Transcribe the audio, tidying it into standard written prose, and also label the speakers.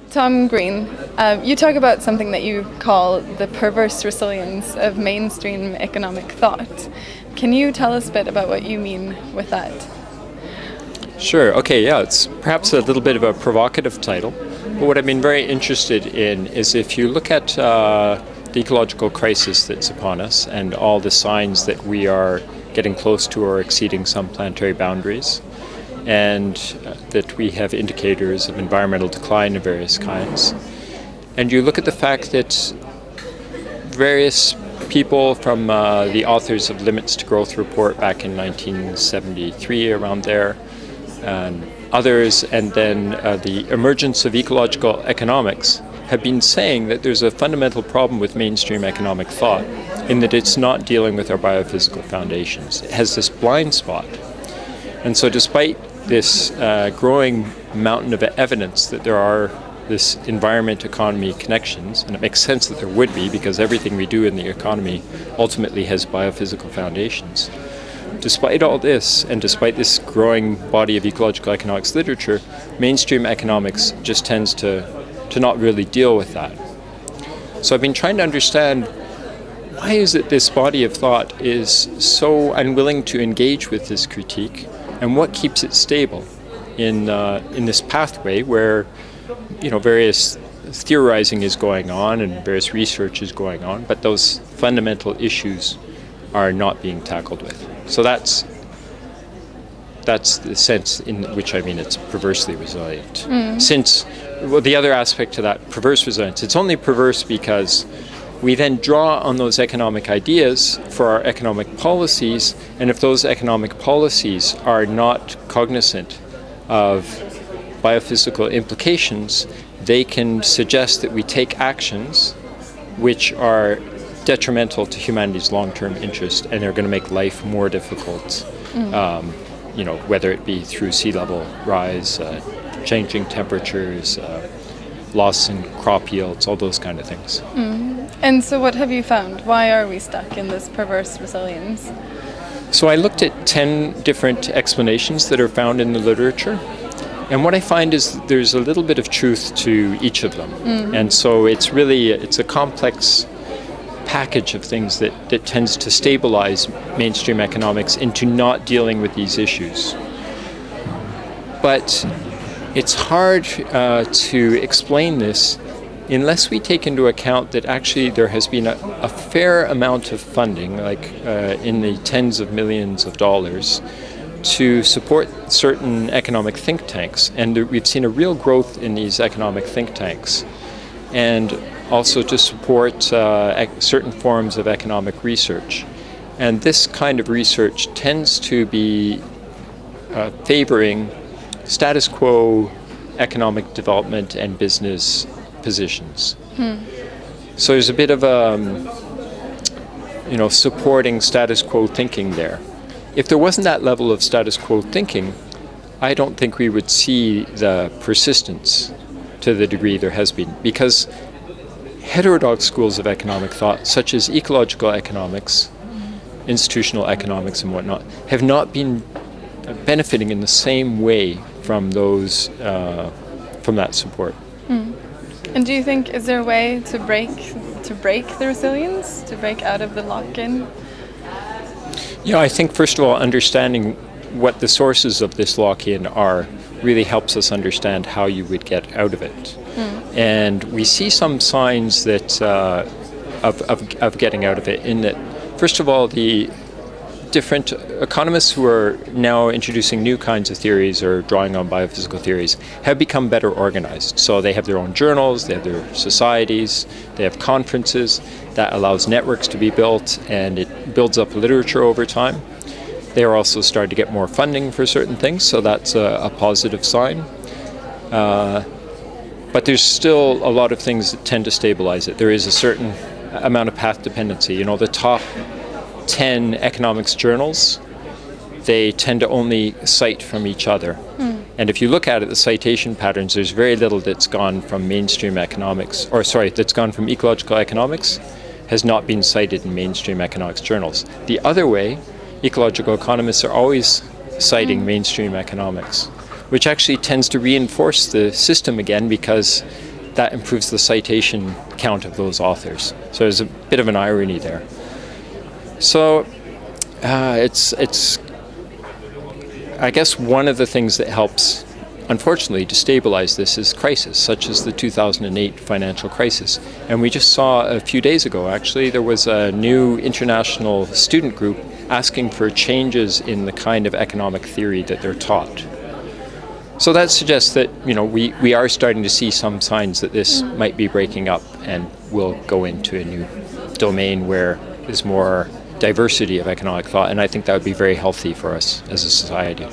Speaker 1: Tom Green, you talk about something that you call the perverse resilience of mainstream economic thought. Can you tell us a bit about what you mean with that?
Speaker 2: Sure. Okay, yeah, it's perhaps a little bit of a provocative title, but what I've been very interested in is if you look at the ecological crisis that's upon us and all the signs that we are getting close to or exceeding some planetary boundaries, and that we have indicators of environmental decline of various kinds. And you look at the fact that various people from the authors of Limits to Growth report back in 1973, around there, and others, and then the emergence of ecological economics, have been saying that there's a fundamental problem with mainstream economic thought in that it's not dealing with our biophysical foundations. It has this blind spot. And so despite this growing mountain of evidence that there are this environment-economy connections, and it makes sense that there would be because everything we do in the economy ultimately has biophysical foundations. Despite all this, and despite this growing body of ecological economics literature, mainstream economics just tends to not really deal with that. So I've been trying to understand, why is it this body of thought is so unwilling to engage with this critique, and what keeps it stable in this pathway where, various theorizing is going on and various research is going on, but those fundamental issues are not being tackled with. So that's the sense in which I mean it's perversely resilient. Since, the other aspect to that perverse resilience, it's only perverse because we then draw on those economic ideas for our economic policies, and if those economic policies are not cognizant of biophysical implications, they can suggest that we take actions which are detrimental to humanity's long-term interest, and are going to make life more difficult, whether it be through sea level rise, changing temperatures, loss in crop yields, all those kind of things.
Speaker 1: And so what have you found? Why are we stuck in this perverse resilience?
Speaker 2: So I looked at 10 different explanations that are found in the literature, and what I find is there's a little bit of truth to each of them. And so it's a complex package of things that tends to stabilize mainstream economics into not dealing with these issues. But it's hard to explain this unless we take into account that actually there has been a fair amount of funding, like in the tens of millions of dollars, to support certain economic think tanks. And we've seen a real growth in these economic think tanks. And also to support certain forms of economic research. And this kind of research tends to be favoring status quo economic development and business positions. So there's a bit of supporting status quo thinking there. If there wasn't that level of status quo thinking, I don't think we would see the persistence to the degree there has been, because heterodox schools of economic thought, such as ecological economics, institutional economics and whatnot, have not been benefiting in the same way from that support.
Speaker 1: And do you think, is there a way to break the resilience, to break out of the lock-in?
Speaker 2: Yeah, I think first of all, understanding what the sources of this lock-in are really helps us understand how you would get out of it. And we see some signs that of getting out of it, in that, first of all, the different economists who are now introducing new kinds of theories or drawing on biophysical theories have become better organized. So they have their own journals, they have their societies, they have conferences. That allows networks to be built, and it builds up literature over time. They are also starting to get more funding for certain things, so that's a positive sign. But there's still a lot of things that tend to stabilize it. There is a certain amount of path dependency. The top 10 economics journals, they tend to only cite from each other. And if you look at it, the citation patterns, there's very little that's gone from mainstream economics, that's gone from ecological economics, has not been cited in mainstream economics journals. The other way, ecological economists are always citing mainstream economics, which actually tends to reinforce the system again, because that improves the citation count of those authors. So there's a bit of an irony there. So it's I guess one of the things that helps, unfortunately, to stabilize this is crisis, such as the 2008 financial crisis. And we just saw a few days ago, actually, there was a new international student group asking for changes in the kind of economic theory that they're taught. So that suggests that, we are starting to see some signs that this might be breaking up and will go into a new domain where there's more diversity of economic thought, and I think that would be very healthy for us as a society.